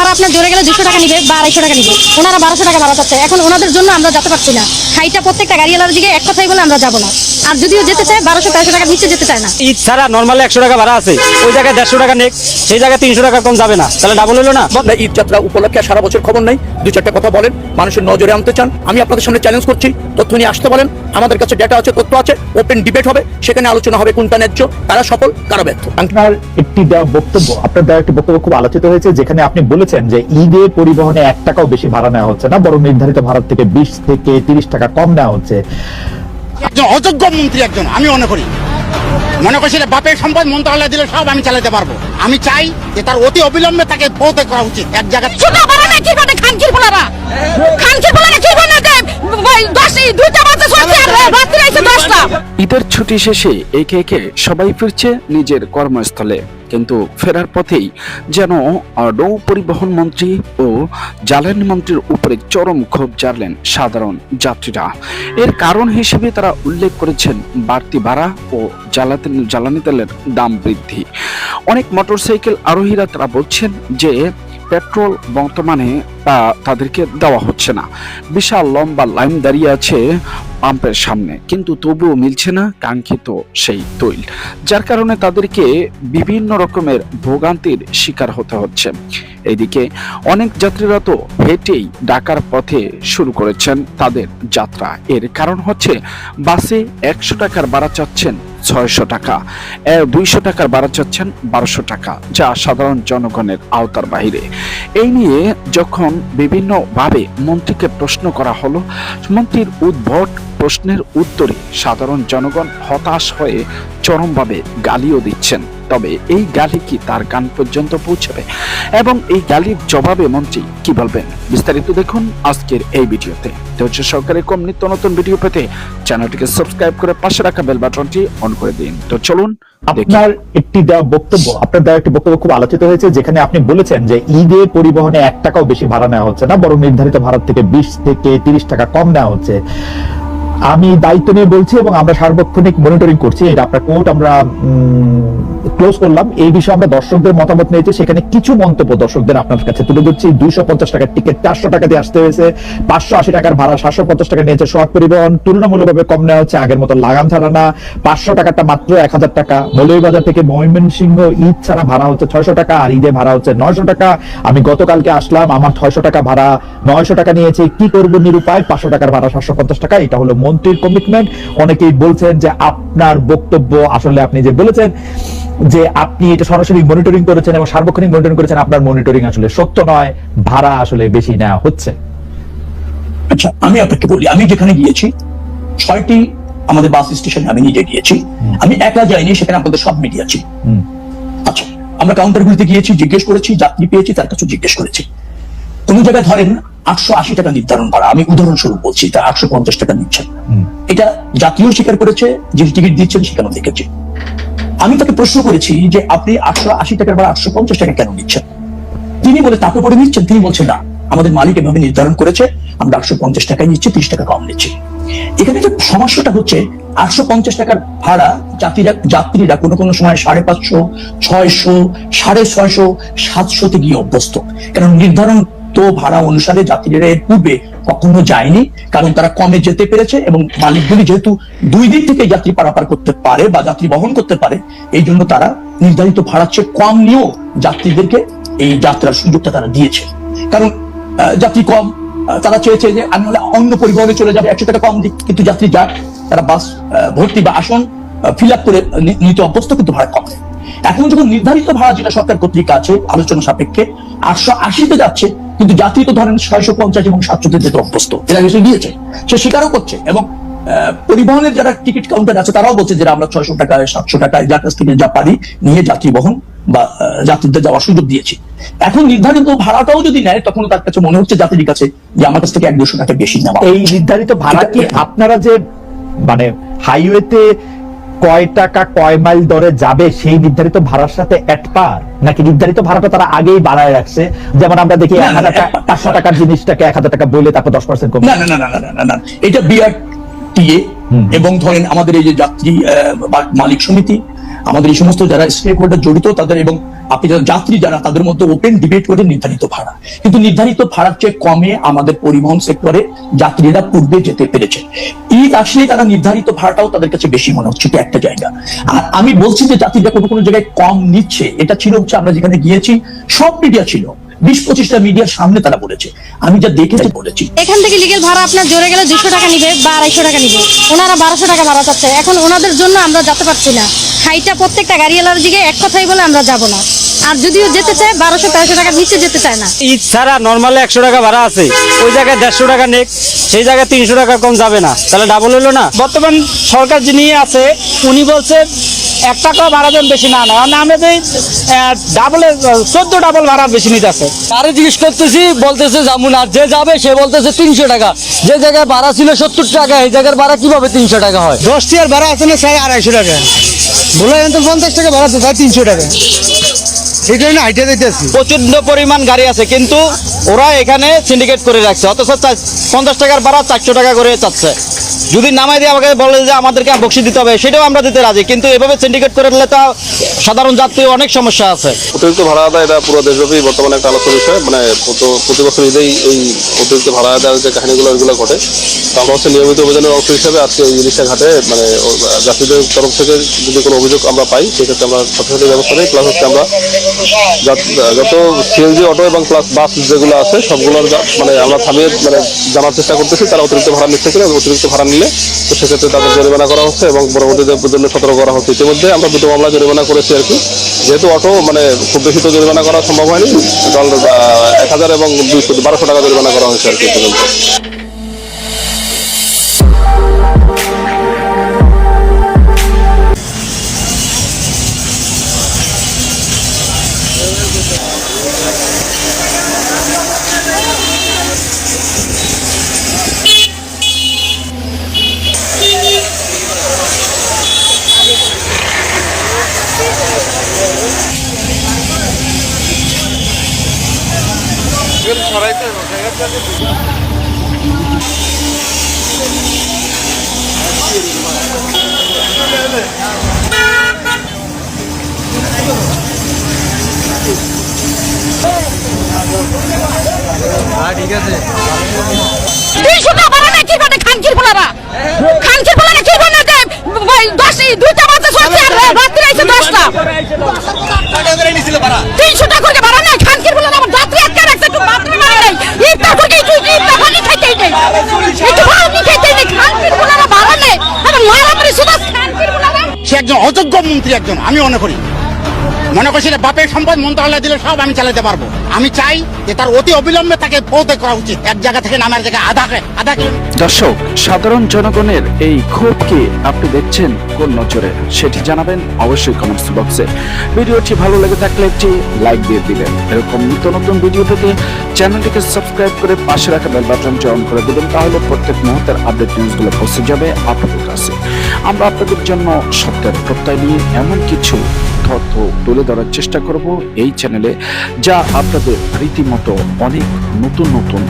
ভাড়া আপনার জোরে গেলে 200 টাকা নিবে বা 250 টাকা নিবে, ওনারা 1200 টাকা ভাড়া চাচ্ছে। এখন ওনাদের জন্য আমরা যেতে পারছি না। খাইটা প্রত্যেকটা গাড়িওয়ালার দিকে এক কথাই বলে আমরা যাবো না, আর যদিও যেতে চায় 1200-1300 টাকার নিচে যেতে চায় না। ঈদ ছাড়া নর্মালি 100 টাকা ভাড়া আছে, ওই জায়গায় 150 টাকা নেক, সেই জায়গায় 300 টাকা কম যাবে না, তাহলে ডাবল হলো না? ঈদ যাত্রা উপলক্ষে সারা বছর খবর নাই, দুই চারটা কথা বলেন, মানুষের নজরে আনতে চান। আমি আপনাদের সামনে চ্যালেঞ্জ করছি, তথ্য নিয়ে আসতে বলেন। আমাদের কাছে ডেটা আছে, তথ্য আছে, ওপেন ডিবেট হবে, সেখানে আলোচনা হবে কোনটা ন্যায্য, কারা সফল কারা ব্যর্থ। আপনার একটি একটি বক্তব্য খুব আলোচিত হয়েছে, যেখানে আপনি বলেছেন যে ঈদে পরিবহনে 1 টাকাও বেশি ভাড়া নেওয়া হচ্ছে না, বরং নির্ধারিত ভাড়া থেকে 20 থেকে 30 টাকা কম নেওয়া হচ্ছে। একজন অযোগ্য মন্ত্রী, একজন আমি মনে করি বাপের সম্পদ মন্ত্রণালয় দিলে সব আমি চালাতে পারবো। আমি চাই যে তার অতি অবিলম্বে তাকে পদত্যাগ করা উচিত। এক জায়গায় ঈদের ছুটি শেষে একে একে সবাই ফিরছে নিজের কর্মস্থলে, কিন্তু ফেরার পথেই যেন নৌ পরিবহন মন্ত্রী ও জ্বালানি মন্ত্রীর উপরে চরম ক্ষোভ জানালেন সাধারণ যাত্রীরা। এর কারণ হিসেবে তারা উল্লেখ করেছেন বাড়তি ভাড়া ও জ্বালানি তেলের দাম বৃদ্ধি। অনেক মোটরসাইকেল আরোহীরা তারা বলছেন যে পেট্রোল বর্তমানে তাদেরকে দেওয়া হচ্ছে না। বিশাল লম্বা লাইন দাঁড়িয়ে আছে পাম্পের সামনে, কিন্তু তবুও মিলছে না কাঙ্ক্ষিত সেই তৈল, যার কারণে তাদেরকে বিভিন্ন রকমের ভোগান্তির শিকার হতে হচ্ছে। এদিকে অনেক যাত্রীরা তো হেঁটেই ঢাকার পথে শুরু করেছেন তাদের যাত্রা। এর কারণ হচ্ছে বাসে 100 টাকার ভাড়া চাচ্ছেন 600 টাকা, 200 টাকার ভাড়া চাচ্ছেন 1200 টাকা, যা সাধারণ জনগণের আওতার বাইরে। এই নিয়ে যখন বিভিন্নভাবে মন্ত্রীকে প্রশ্ন করা হলো, মন্ত্রীর উদ্ভট প্রশ্নের উত্তরে সাধারণ জনগণ হতাশ হয়ে চরমভাবে গালিও দিচ্ছেন। তবে এই গালি কি তার কান পর্যন্ত পৌঁছাবে এবং এই গালির জবাবে মন্ত্রী কি বলবেন, বিস্তারিত দেখুন আজকের এই ভিডিওতে। ধৈর্য সহকারে কম নিত্য নতুন ভিডিও পেতে চ্যানেলটিকে সাবস্ক্রাইব করে পাশে রাখা বেল বাটনটি অন করে দিন। তো চলুন, আপনার একটি বক্তব্য খুব আলোচিত হয়েছে, যেখানে আপনি বলেছেন যে ঈদে পরিবহনে 1 টাকাও বেশি ভাড়া নেওয়া হচ্ছে না, বরং নির্ধারিত ভাড়া থেকে 20 থেকে 30 টাকা কম নেওয়া হচ্ছে। আমি দায়িত্ব নিয়ে বলছি এবং আমরা সার্বক্ষণিক মনিটরিং করছি। এটা আপনার কোর্ট আমরা ক্লোজ করলাম। এই বিষয়ে আমরা দর্শকদের মতামত নিয়েছি, সেখানে কিছু মন্তব্য দর্শকদের আপনার কাছে তুলে ধরছি। 250 টাকার টিকিট 400 টাকা দিয়ে আসতে হয়েছে, 580 টাকার ভাড়া 750 টাকা নিয়েছে সোহাগ পরিবহন, তুলনামূলকভাবে কম নেওয়া হচ্ছে, আগের মতো লাগাম ছাড়া না। 500 টাকাটা মাত্র 1000 টাকা। মৌলভীবাজার থেকে ময়মনসিংহ ঈদ ছাড়া ভাড়া হচ্ছে 600 টাকা, আর ঈদে ভাড়া হচ্ছে 900 টাকা। আমি গতকালকে আসলাম, আমার 600 টাকা ভাড়া 900 টাকা নিয়েছে। কি করবো নিরুপায়, 500 টাকার ভাড়া 750 টাকা। এটা হলো মন্ত্রীর কমিটমেন্ট। অনেকেই বলছেন যে আপনার বক্তব্য আসলে আপনি যে বলেছেন যে আপনি এটা সরাসরি মনিটরিং করেছেন এবং সার্বক্ষণিক মনিটরিং করেছেন, আপনার মনিটরিং আসলে সত্য নয়, ভাড়া আসলে বেশি নেওয়া হচ্ছে। আচ্ছা, আমি আপনাকে বলি, আমি যেখানে গিয়েছি 6টি আমাদের বাস স্টেশনে আমি নিজে গিয়েছি। আমি একা যাইনি, সেখানে আপনাদের সব মিডিয়া ছিল। আচ্ছা, আমরা কাউন্টারগুলিতে গিয়েছি, জিজ্ঞেস করেছি, যাত্রী পেয়েছি, তার কাছে জিজ্ঞেস করেছি। কোন জায়গায় ধরেন 880 টাকা নির্ধারণ করা, আমি উদাহরণস্বরূপ বলছি, তা 850 টাকা নিচ্ছেন। এটা যাত্রীও স্বীকার করেছে, যে টিকিট দিচ্ছেন সেখানেও দেখেছি। আমি তাকে প্রশ্ন করেছি যে আপনি 880 টাকার বা 850 টাকা কেন নিচ্ছেন? তিনি বলে তাকে পরে নিচ্ছেন। তিনি বলছেন না, আমাদের মালিক এভাবে নির্ধারণ করেছে, আমরা 850 টাকায় নিচ্ছি, 30 টাকা কম নিচ্ছি। এখানে যে সমস্যাটা হচ্ছে, 850 টাকার ভাড়া যাত্রীরা কোনো সময় 550, 600, 650, 700 গিয়ে অভ্যস্ত। কারণ নির্ধারণ তো ভাড়া অনুসারে যাত্রীরা এর পূর্বে কখনো যায়নি, কারণ তারা কমে যেতে পেরেছে এবং মালিকগুলি যেহেতু 2 দিক থেকে যাত্রী পারাপার করতে পারে বা যাত্রী বহন করতে পারে, এই জন্য তারা নির্ধারিত ভাড়ার চেয়ে কম নিয়েও যাত্রীদেরকে এই যাত্রার সুযোগটা তারা দিয়েছে। কারণ যাত্রী কম, তারা চেয়েছে যে আমি হলে অন্য পরিবহনে চলে যাবে, 100 টাকা কম দিক, কিন্তু যাত্রী যাক, তারা বাস ভর্তি বা আসন ফিল আপ করে নিতে অভ্যস্ত, কিন্তু ভাড়া কম। এখন যখন নির্ধারিত ভাড়া যেটা সরকার কর্তৃক আছে আলোচনা সাপেক্ষে 880-তে যাচ্ছে, কিন্তু যাত্রী তো ধরেন 650 এবং 700-তে যেতে অভ্যস্ত, এরা এসে গিয়েছে, সে স্বীকারও করছে। এবং পরিবহনের যারা টিকিট কাউন্টার আছে তারাও বলছে যে আমরা 600 টাকায় 700 টাকায় যার কাছ থেকে যা পারি নিয়ে যাত্রী বহন বা যাত্রীদের যাওয়ার সুযোগ দিয়েছি। এখন নির্ধারিত ভাড়াটাও যদি নেয়, তখন তার কাছে মনে হচ্ছে যাত্রীর কাছে যে আমার কাছ থেকে 100-200 টাকা বেশি নেওয়া। এই নির্ধারিত ভাড়া কি আপনারা যে মানে হাইওয়েতে কয় টাকা কয় মাইল দরে যাবে সেই নির্ধারিত ভাড়ার সাথে অ্যাডপার, নাকি নির্ধারিত ভাড়াটা তারা আগেই বাড়ায় রাখছে? যেমন আমরা দেখি 500 টাকার জিনিসটাকে 1000 টাকা বলে তারপর 10% কম। না না না না না না, এটা বিআরটিএ এবং ধরেন আমাদের এই যে যাত্রী মালিক সমিতি আমাদের এই সমস্ত যারা স্টেক হোল্ডার জড়িত তাদের এবং আপনি যারা যাত্রী যারা তাদের মধ্যে ওপেন ডিবেট করে নির্ধারিত ভাড়া, কিন্তু নির্ধারিত ভাড়ার চেয়ে কমে আমাদের পরিবহন সেক্টরে যাত্রীরা পূর্বে যেতে পেরেছে। ঈদ আসলে তারা নির্ধারিত ভাড়াটাও তাদের কাছে বেশি মনে হচ্ছে, এটা একটা জায়গা। আর আমি বলছি যে যাত্রীরা কোনো কোনো জায়গায় কম নিচ্ছে, এটা ছিল হচ্ছে আমরা যেখানে গিয়েছি সব মিডিয়া ছিল, 20-25টা মিডিয়ার সামনে তারা বলেছে, আমি যা দেখেছি বলেছি। এখান থেকে লিগেল ভাড়া আপনার জোরে গেলে 200 টাকা নিবে বা 250 টাকা নিবে, ওনারা 1200 টাকা ভাড়া চাচ্ছে। এখন ওনাদের জন্য আমরা যেতে পারছি না। হাইটা প্রত্যেকটা গাড়িওয়ালার দিকে এক কথাই বলে আমরা যাব না, আর যদিও যেতে চায় 1200-1300 টাকার নিচে যেতে চায় না। ঈদ ছাড়া নর্মালি 100 টাকা ভাড়া আছে, ওই জায়গায় 150 টাকা নেক, সেই জায়গায় 300 টাকা কম যাবে না, তাহলে ডাবল হলো না। বর্তমান সরকার যিনি আছে উনি বলছে 1 টাকা ভাড়া দেন বেশি না না, আমরা যে ডাবল 14 ডাবল ভাড়া বেশি নিতে আছে। আরে জিজ্ঞেস করতেছি, বলতেছে যেমন আর যে যাবে সে বলতেছে 300 টাকা, যে জায়গায় ভাড়া ছিল 70 টাকা এই জায়গার ভাড়া কিভাবে 300 টাকা হয়? 10 টিয়ার ভাড়া আছে না চাই 250 টাকা, বলে তো 50 টাকা ভাড়া তো চাই 300 টাকা, সেই জন্য হাইটে দিতেছি। প্রচন্ড পরিমাণ গাড়ি আছে, কিন্তু ওরা এখানে সিন্ডিকেট করে রাখছে, অথচ 50 টাকার ভাড়া 400 টাকা করে চাচ্ছে। যদি নামাই দিয়ে আমাকে বলে যে আমাদেরকে বকশিশ দিতে হবে, সেটাও আমরা দিতে রাজি, কিন্তু এভাবে সিন্ডিকেট করে দিলে তো সাধারণ যাত্রী অনেক সমস্যা আছে। অতিরিক্ত ভাড়া আদায় এটা পুরো দেশব্যাপী বর্তমানে একটা আলোচনার বিষয়। মানে প্রতি বছর ঈদেই এই অতিরিক্ত ভাড়া আদায়ের যে কাহিনীগুলো এগুলো ঘটে। তো আমরা হচ্ছে নিয়মিত অভিযানের অংশ হিসেবে আজকে এই রিক্সা ঘাটে মানে যাত্রীদের তরফ থেকে যদি কোনো অভিযোগ আমরা পাই সেক্ষেত্রে আমরা সাথে সাথে ব্যবস্থা নিই। প্লাস হচ্ছে আমরা যত সিএনজি অটো এবং প্লাস বাস যেগুলো আছে সবগুলোর মানে আমরা থামিয়ে মানে জানার চেষ্টা করতেছি তারা অতিরিক্ত ভাড়া নিচ্ছে কিনা। অতিরিক্ত ভাড়া নিলে তো সেক্ষেত্রে তাদের জরিমানা করা হচ্ছে এবং পরবর্তীতে জন্য সতর্ক করা হচ্ছে। ইতিমধ্যে আমরা 2টো মামলা জরিমানা করেছি আর কি। যেহেতু অটো মানে খুব বেশি তো জরিমানা করা সম্ভব হয়নি, 1000 এবং 1200 টাকা জরিমানা করা হয়েছে আর কি পর্যন্ত। ঠিক আছে, 300 টাকা ভাড়া না কি করে খানকির পোলারা কি করে দেয়? 2টা বাজে চলছে আর রাত্রি আইছে 10টা। 300 টাকা করে ভাড়া না খানকির পোলারা আমার যাত্রী আটকে রাখছে, একটু বাথরুমে মারা নাই, ইফতার করে ইফতার পানি খাইতেই নেই, একটু পানি খাইতেই নেই, খানকির পোলারা ভাড়া নেই, আর মারামারি শুধু খানকির পোলারা। সে একজন অযোগ্য মন্ত্রী একজন, আমি মনে করি বাপের সম্পদ মন্ত্রণালয় দিলে সব আমি চালাতে পারবো। আমি চাই যে তার অতি অবিলম্বে তাকে পদত্যাগ করা উচিত। এক জায়গা থেকে নামার জায়গায় আধা কিলোমিটার। দর্শক, সাধারণ জনগণের এই ক্ষোভকে আপনি দেখছেন কোন নজরে সেটি জানাবেন অবশ্যই কমেন্টস বক্সে। ভিডিওটি ভালো লেগে থাকলে একটি লাইক দিয়ে দিবেন। এরকম নিত্য নতুন ভিডিও পেতে চ্যানেলটিকে সাবস্ক্রাইব করে পাশে রাখা বেল বাটনটি অন করে দিবেন, তাহলে প্রত্যেক মুহূর্তের আপডেট নিউজগুলো পৌঁছে যাবে আপনাদের কাছে। আমরা আপনাদের জন্য সত্যের প্রত্যয় নিয়ে এমন কিছু তথ্য তুলে ধরার চেষ্টা করব এই চ্যানেলে, যা আপনাদের রীতিমতো অনেক নতুন নতুন